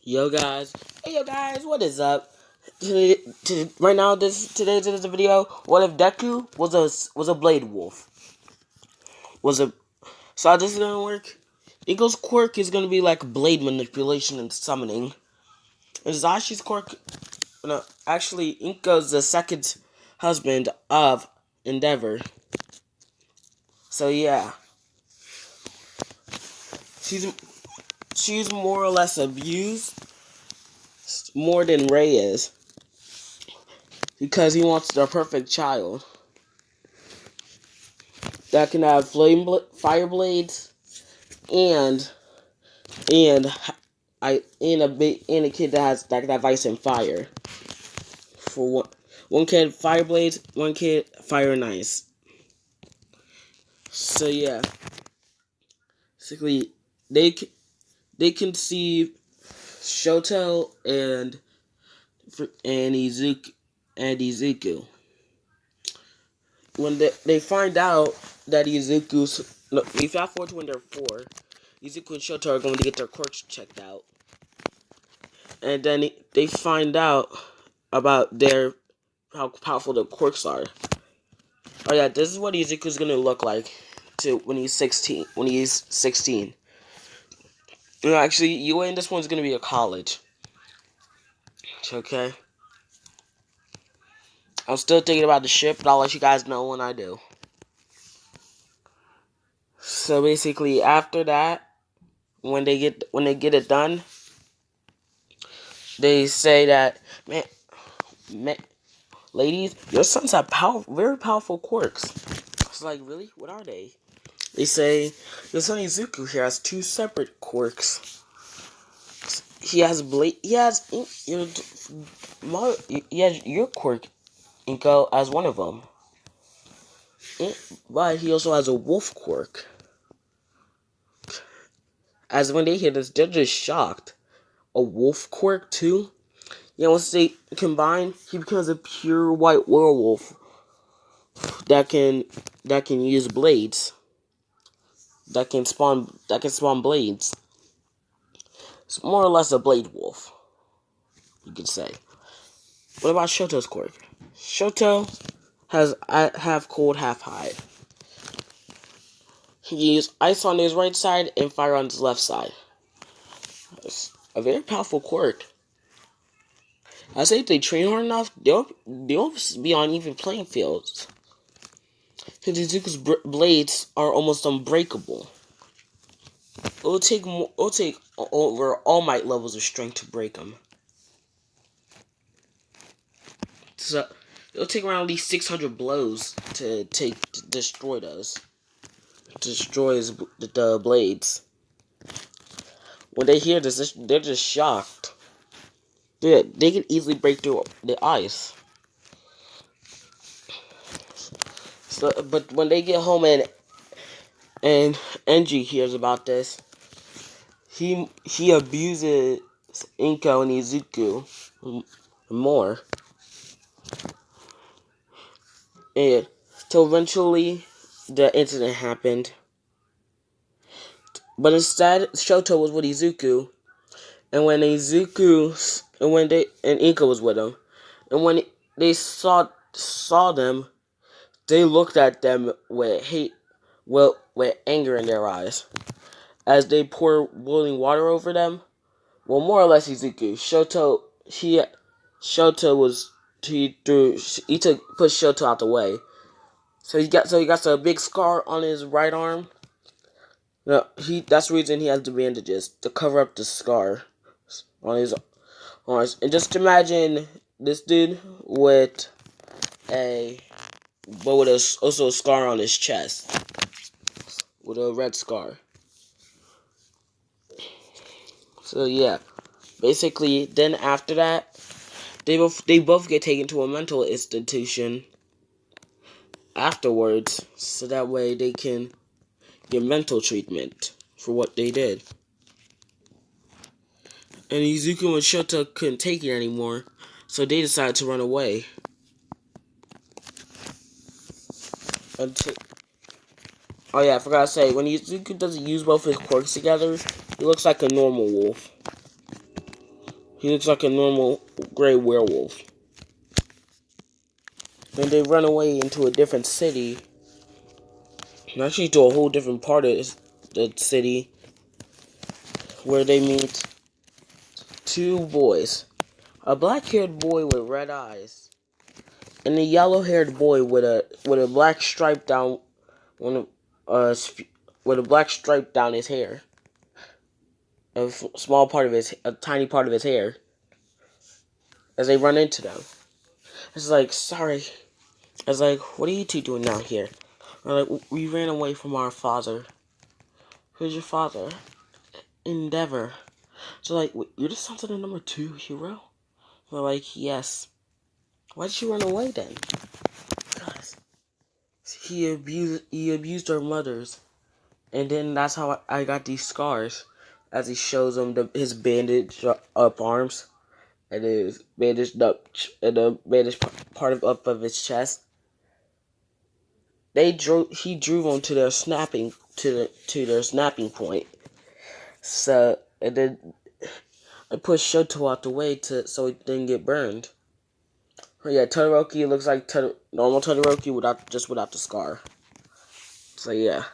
Yo guys, hey yo guys, what is up? Right now, today's video. What if Deku was a Blade Wolf? Was a So how this is gonna work? Inko's quirk is gonna be like blade manipulation and summoning. And Zashi's quirk, no, actually Inko's the second husband of Endeavor. So yeah, she's she's more or less abused more than Ray is because he wants the perfect child that can have fire blades and and and a kid that can have ice and fire. For one kid fire blades, one kid fire and ice. So yeah, basically they conceive Shoto and Izuku. When they find out that they fast forward to when they're 4. Izuku and Shoto are going to get their quirks checked out. And then they find out about how powerful the quirks are. Oh yeah, this is what Izuku's gonna look like when he's 16. No, actually, UA in this one's gonna be a college. Okay. I'm still thinking about the ship, but I'll let you guys know when I do. So basically, after that, when they get it done, they say that man, ladies, your sons have very powerful quirks. It's like, really? What are they? They say your son Izuku here has 2 separate quirks. He has your quirk, Inko, as one of them. But he also has a wolf quirk. As when they hear this, they're just shocked. A wolf quirk too? Yeah, once they combine, he becomes a pure white werewolf that can use blades. That can spawn blades. It's more or less a blade wolf, you could say. What about Shoto's quirk? Shoto has half cold, half hide. He uses ice on his right side and fire on his left side. It's a very powerful quirk. I say if they train hard enough, they'll be on even playing fields. Izuku's blades are almost unbreakable. It'll take over All Might levels of strength to break them. So it'll take around at least 600 blows to destroy those. Destroys the blades. When they hear this, they're just shocked. They can easily break through the ice. So, but when they get home and Enji hears about this, he abuses Inko and Izuku more. And so eventually the incident happened. But instead Shoto was with Izuku, and when Inko was with him, and when they saw them, they looked at them with hate, with anger in their eyes, as they pour boiling water over them. Well, more or less Izuku. Shoto was he pushed Shoto out the way. So he got a big scar on his right arm. No, that's the reason he has the bandages to cover up the scar on his arms. And just imagine this dude with also a scar on his chest with a red scar. So yeah, basically, then after that, they both get taken to a mental institution afterwards, so that way they can get mental treatment for what they did. And Izuku and Shota couldn't take it anymore, so they decided to run away. Oh yeah, I forgot to say, when Izuku doesn't use both his quirks together, he looks like a normal wolf. He looks like a normal gray werewolf. Then they run away into a different city. Actually, to a whole different part of the city, where they meet two boys. A black-haired boy with red eyes, and a yellow-haired boy with a black stripe down with a black stripe down his hair. A tiny part of his hair. As they run into them, it's like, sorry. It's like, what are you two doing now here? We're like, we ran away from our father. Who's your father? Endeavor. So like, you're the son of the number 2 hero? We're like, yes. Why did you run away then? Because he abused our mothers. And then that's how I got these scars. As he shows them his bandaged up arms. And his bandaged up, and the bandaged part of his chest. He drew them to their snapping point. So, and then I pushed Shoto out the way so he didn't get burned. Yeah, Todoroki looks like normal Todoroki without the scar. So yeah.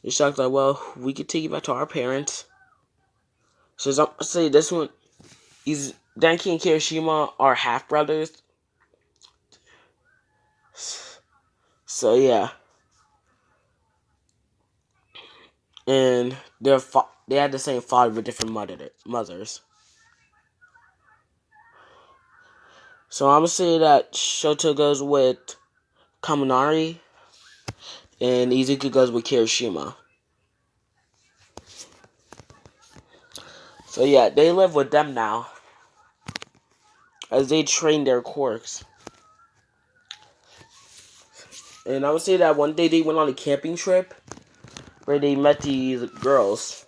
The Shark's like, well, we could take you back to our parents. So I'm say this one is Denki and Kirishima are half brothers. So yeah. And they had the same father with different mothers. So I'm gonna say that Shoto goes with Kaminari and Izuku goes with Kirishima. So yeah, they live with them now as they train their quirks. And I would say that one day they went on a camping trip where they met these girls.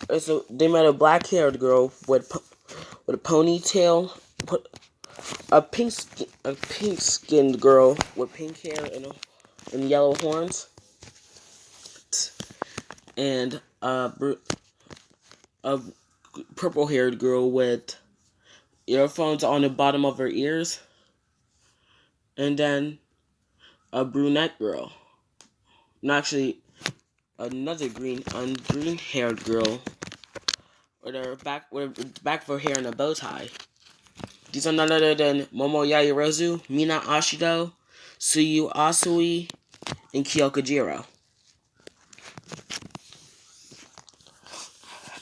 And so they met a black-haired girl with a ponytail, a pink-skinned girl with pink hair and yellow horns, and a purple-haired girl with earphones on the bottom of her ears, and then a brunette girl. And actually, another green-haired girl with her back for hair and a bow tie. These are none other than Momo Yaoyorozu, Mina Ashido, Suyu Asui, and Kyokujiro.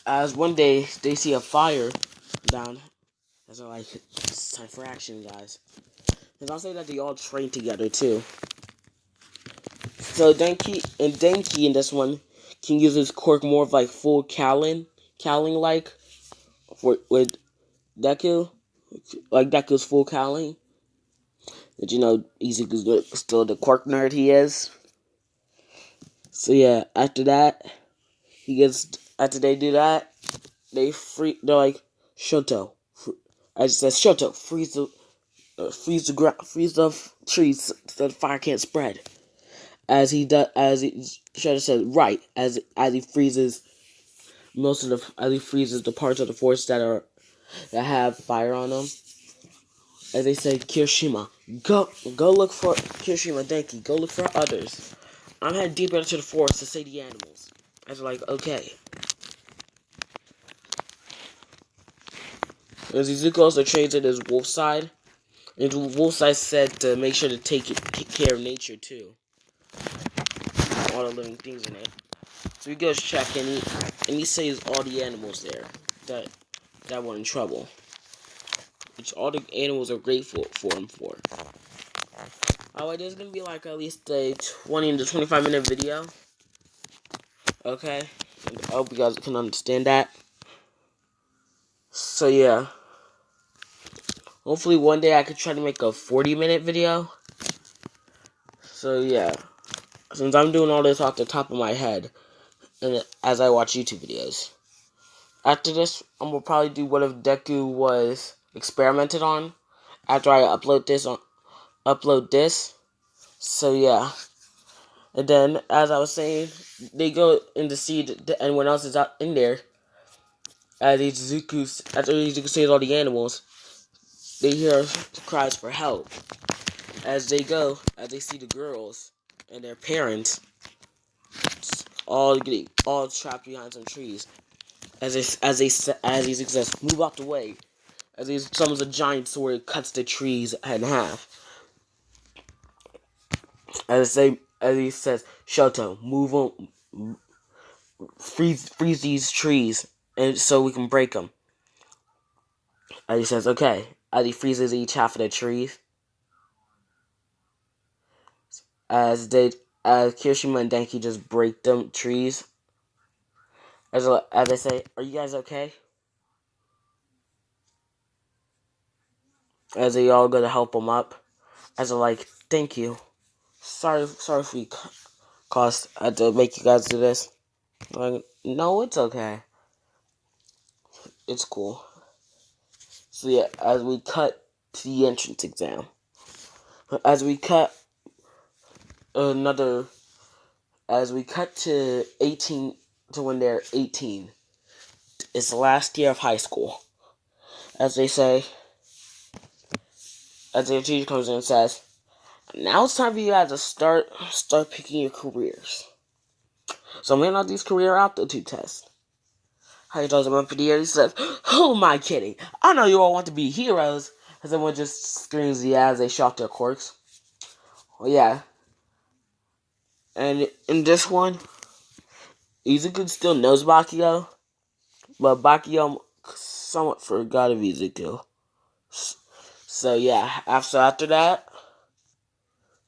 As one day they see a fire down, as they're like, it's time for action, guys. And I'll say that they all train together too. So Denki in this one can use his quirk more of like full cowling like with Deku, like Deku's full cowling. But Izuku's still the quirk nerd he is. So yeah, after they do that, they're like, Shoto. I just said, Shoto, freeze the ground, freeze the trees so the fire can't spread. Shoto said, right, as he freezes the parts of the forest that have fire on them. As they say, Kirishima, go look for Kirishima, Denki, go look for others. I'm heading deeper into the forest to save the animals. As they're like, okay. As Izuku also trains in his wolf side. And the wolf side said to make sure to take care of nature too. All the living things in it. So he goes check and he saves all the animals there that were in trouble. Which all the animals are grateful for him for. Alright, there's gonna be like at least a 20 to 25 minute video. Okay? I hope you guys can understand that. So yeah. Hopefully one day I could try to make a 40-minute video. So yeah. Since I'm doing all this off the top of my head, and as I watch YouTube videos. After this, I'm gonna probably do what if Deku was experimented on. After I upload this. So yeah. And then, as I was saying, they go in to see anyone else is out in there. As after Izuku saves all the animals, they hear cries for help. As they see the girls and their parents all trapped behind some trees. As Izuku says, "Move out the way." As he summons a giant sword, cuts the trees in half. As he says, "Shoto, move on, freeze these trees, and so we can break them." As he says, "Okay." As he freezes each half of the trees, as they as Kirishima and Denki just break them trees. As they say, "Are you guys okay?" As they all go to help them up. As they're like, "Thank you. Sorry if we had to make you guys do this." Like, no, it's okay. It's cool. So yeah, as we cut to the entrance exam, as we cut another, as we cut to 18 to when they're 18, it's the last year of high school. As they say, as their teacher comes in and says, "Now it's time for you guys to start picking your careers." So I'm handing out these career aptitude tests. He tells him up in the air. He says, "Who am I kidding? I know you all want to be heroes." As everyone just screams yeah as they shout their quirks. Well, yeah. And in this one, Izuku still knows Bakio, but Bakio somewhat forgot of Izuku. So yeah, after that,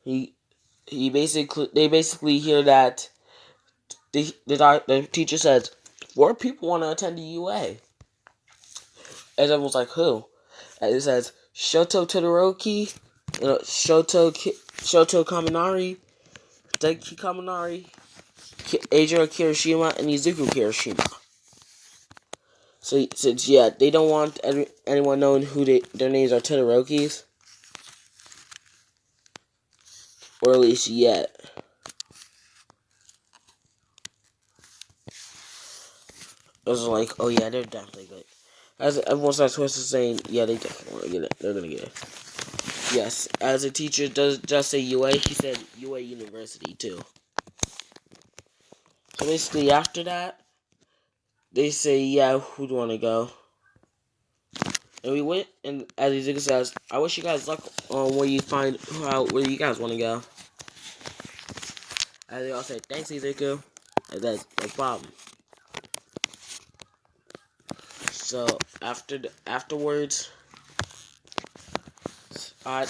they basically hear that the teacher says 4 people want to attend the UA. And everyone's like, who? And it says Shoto Todoroki, Shoto Kaminari, Denki Kaminari, Eijiro Kirishima, and Izuku Kirishima. So since they don't want anyone knowing who their names are Todorokis, or at least yet. I was like, oh yeah, they're definitely good. As everyone starts saying, yeah, they definitely want to get it. They're gonna get it. Yes, as a teacher does just say UA, he said UA University too. So basically, after that, they say, yeah, who do you want to go? And we went, and as Izuku says, I wish you guys luck on where you find out where you guys want to go. As they all say, thanks, Izuku. And that's no problem. So afterwards,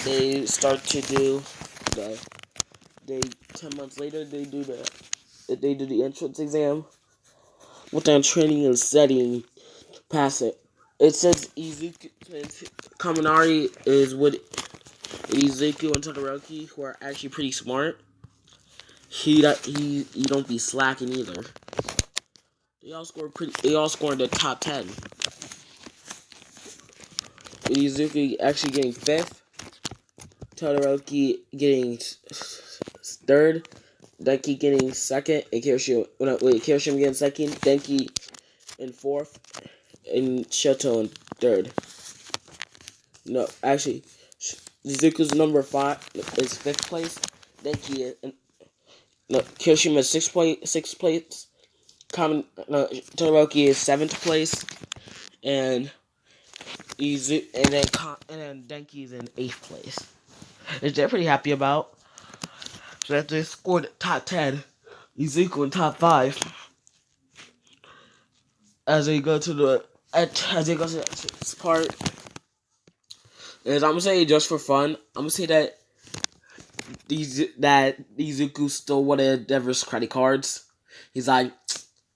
they start to do the. They 10 months later they do the entrance exam. With their training and studying, pass it. It says Izuku Kaminari is with Izuku and Todoroki, who are actually pretty smart. He don't be slacking either. They all score in the top 10. Izuku actually getting 5th. Todoroki getting 3rd. Denki getting 2nd. And Kirishima getting 2nd. Denki in 4th. And Shoto in 3rd. No, actually, Izuku's number 5 is 5th place. Denki Kirishima is 6th place. Todoroki is 7th place. And then Denki's in 8th place. Which they're pretty happy about. So after they scored top 10, Izuku in top 5. As they go to this part, is I'm gonna say just for fun, I'm gonna say that Izuku stole one of Endeavor's credit cards. He's like,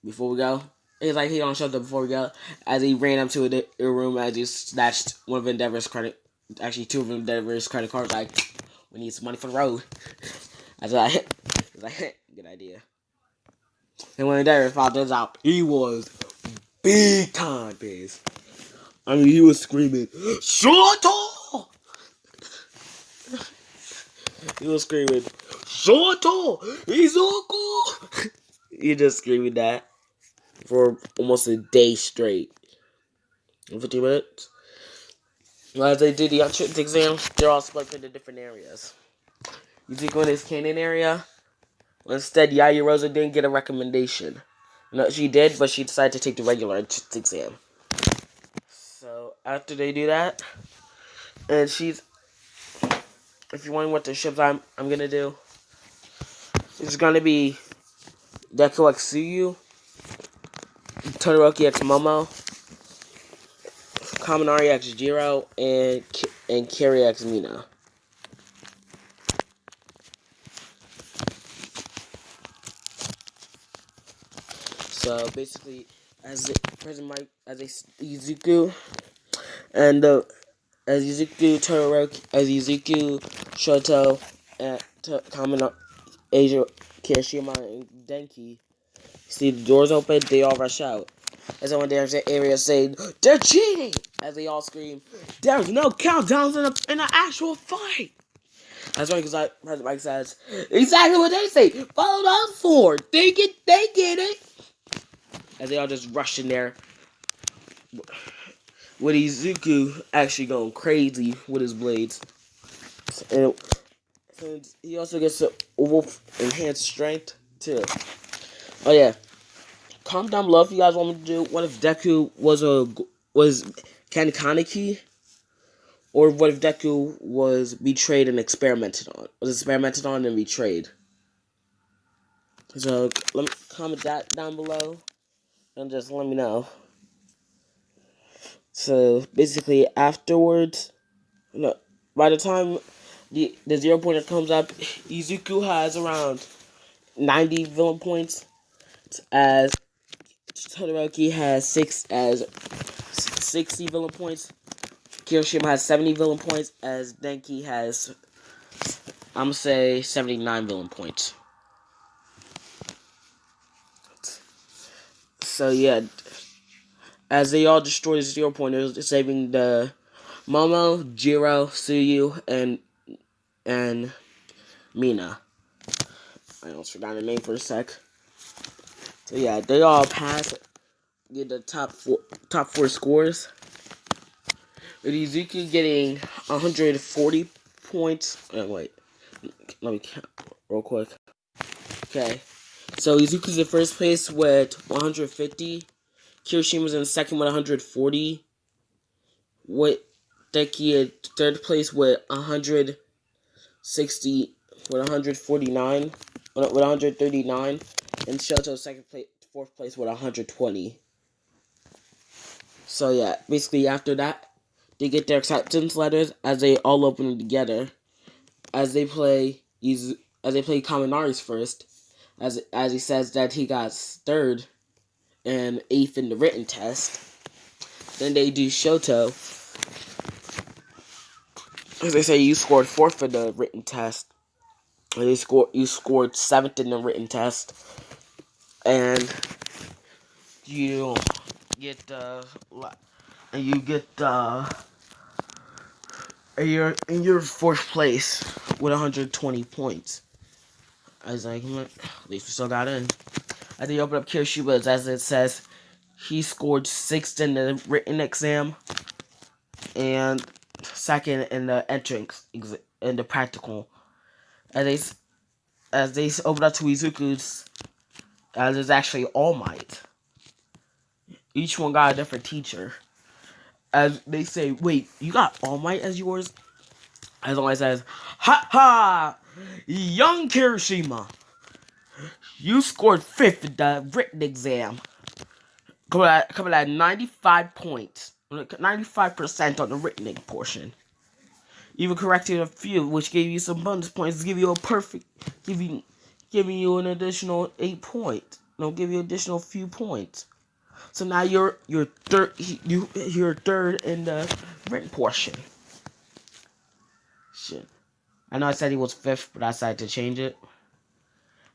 before we go. He's like, he don't shut up before we go. As he ran up to a room, as he snatched one of Endeavor's actually 2 of Endeavor's credit cards. Like, we need some money for the road. He's like, good idea. And when Endeavor found this out, he was big time pissed. I mean, he was screaming, Shoto! He was screaming, Shoto! Izuku! He just screaming that for almost a day straight. in 15 minutes. As they do the entrance exam, they're all split into different areas. Yuzuko in his cannon area. Instead, Yaoyorozu didn't get a recommendation. No, she did, but she decided to take the regular entrance exam. So after they do that, and she's, if you're wondering what the ships I'm gonna do, it's gonna be Deku X Suyu, Todoroki X Momo, Kaminari X Jiro, and Kiri X Mina. So basically, as the President Mike, as a Izuku, and as Izuku Todoroki, as Izuku Shoto, and Kaminari, Asia, Kirishima, and Denki see the doors open, they all rush out. As someone there's an area saying, "They're cheating!" As they all scream, "There's no countdowns in an actual fight!" That's right, because President Mike says, exactly what they say. Follow those four. They get it. As they all just rush in there, with Izuku actually going crazy with his blades. And he also gets a wolf enhanced strength too. Oh yeah. Comment down below if you guys want me to do what if Deku was Kaneki, or what if Deku was betrayed and experimented on. Was experimented on and betrayed. So let me comment that down below and just let me know. So basically afterwards, by the time the 0 pointer comes up, Izuku has around 90 villain points, as Todoroki has 60 villain points. Kirishima has 70 villain points, as Denki has, I'm gonna say, 79 villain points. So yeah, as they all destroy the 0 pointers, saving the Momo, Jiro, Suyu, and Mina. I almost forgot her name for a sec. So yeah, they all pass, get the top four scores. With Izuku getting 140 points. Wait, let me count real quick. Okay, so Izuku's in first place with 150. Kirishima's in second with 140. With Deki in third place with 160, with 149, with 139, and Shoto fourth place with 120. So yeah, basically after that, they get their acceptance letters as they all open them together. As they play Kaminari's first, as he says that he got third and eighth in the written test. Then they do Shoto, as they say you scored fourth in the written test. And you scored seventh in the written test, and you get you're in your fourth place with 120 points. I was like, at least we still got in. I think open up Kirishima's, as it says, he scored sixth in the written exam and second in the entrance in the practical. As they open up to Izuku's, as it's actually All Might. Each one got a different teacher. As they say, wait, you got All Might as yours? As All Might says, ha ha! Young Kirishima, you scored fifth in the written exam. Coming at 95 points. 95% on the written portion. Even corrected a few, which gave you some bonus points, give you a perfect, giving you an additional 8 points. Give you additional few points. So now you're third. You're third in the written portion. Shit. I know I said he was fifth, but I decided to change it.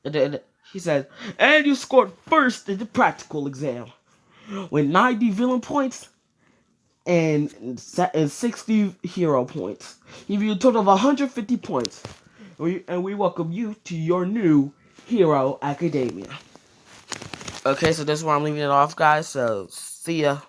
And then he said, and you scored first in the practical exam with 90 villain points and 60 hero points. Give you a total of 150 points. And we welcome you to your new Hero Academia. Okay, so this is where I'm leaving it off, guys. So, see ya.